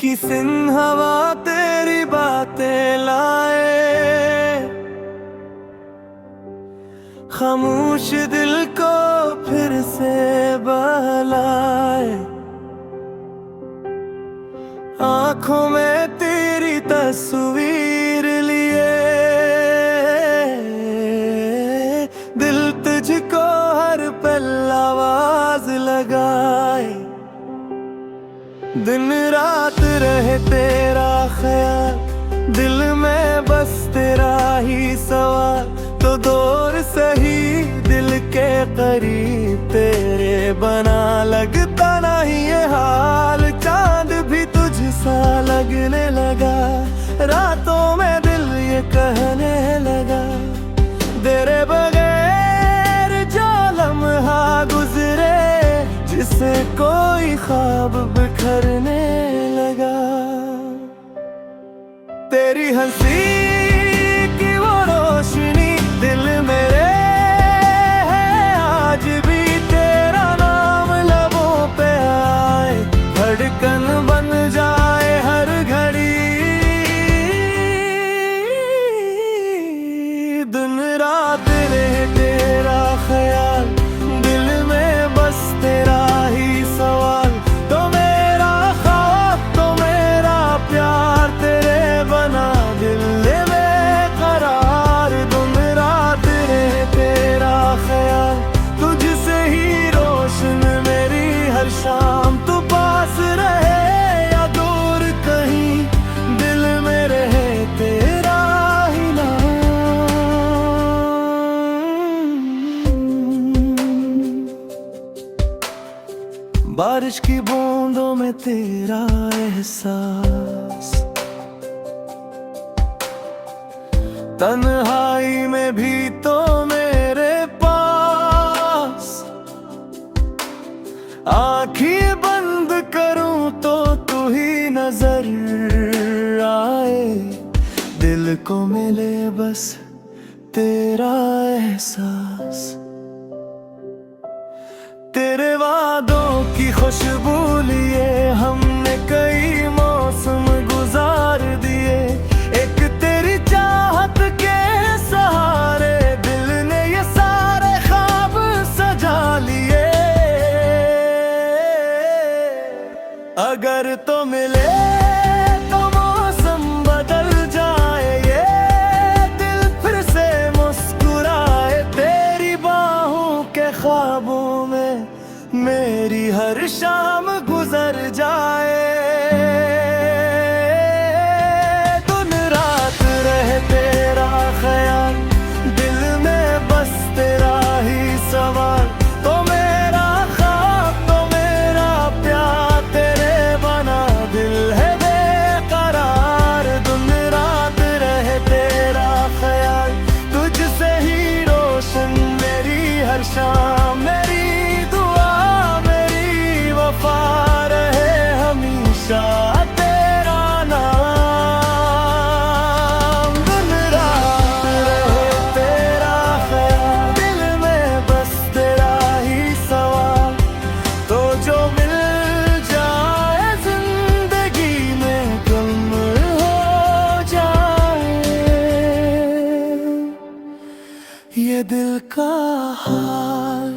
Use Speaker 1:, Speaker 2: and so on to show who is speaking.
Speaker 1: हल्की सिंह हवा तेरी बातें लाए, खामोश दिल को फिर से बहलाए। आंखों में तेरी तस्वीर लिए दिल तुझको हर पल आवाज लगाए। दिन रात रहे तेरा ख्याल, दिल में बस तेरा ही सवाल। तो दूर सही दिल के करीब तेरे बना, लगता नहीं ये हाल। चांद भी तुझसा लगने लगा, रातों में दिल ये कहने लगा। तेरे बगैर जो लम्हा गुजरे, जिसे कोई ख्वाब बिखरने लगा। तेरी हंसी की वो रोशनी दिल मेरे है आज भी। तेरा नाम लबों पे आए, धड़कन बन जाए हर घड़ी। दिन रात रहे तेरा ख्याल, दिल में बस तेरा ही सवाल। तो मेरा ख्वाब तो मेरा प्यार तेरे बना, दिल में करार। दिन रात रहे तेरा ख्याल, तुझसे ही रोशन मेरी हर शाम। तू पास रहे या दूर कहीं, दिल में रहे तेरा ही नाम। बारिश की बूंदों में तेरा एहसास, तन्हाई में भी तो मेरे पास। आँखें बंद करूं तो तू ही नजर आए, दिल को मिले बस तेरा एहसास। तेरे वादों की खुशबू लिए हमने कई मौसम गुजार दिए। एक तेरी चाहत के सहारे दिल ने ये सारे ख्वाब सजा लिए। अगर तो मिले तो मौसम बदल जाए, ये दिल फिर से मुस्कुराए। तेरी बाहों के ख्वाबों में मेरी हर शाम गुजर जाए। दिन रात रहे तेरा ख्याल, दिल में बस तेरा ही सवाल। तो मेरा ख्वाब तो मेरा प्यार तेरे बना, दिल है बेकरार। दिन रात रहे तेरा ख्याल, तुझसे ही रोशन मेरी हर शाम। मेरी रहे हमेशा तेरा नाम। दिन रात रहे तेरा ख्याल, दिल में बस तेरा ही सवाल। तो जो मिल जाए जिंदगी में कम हो जाए, ये दिल का हाल।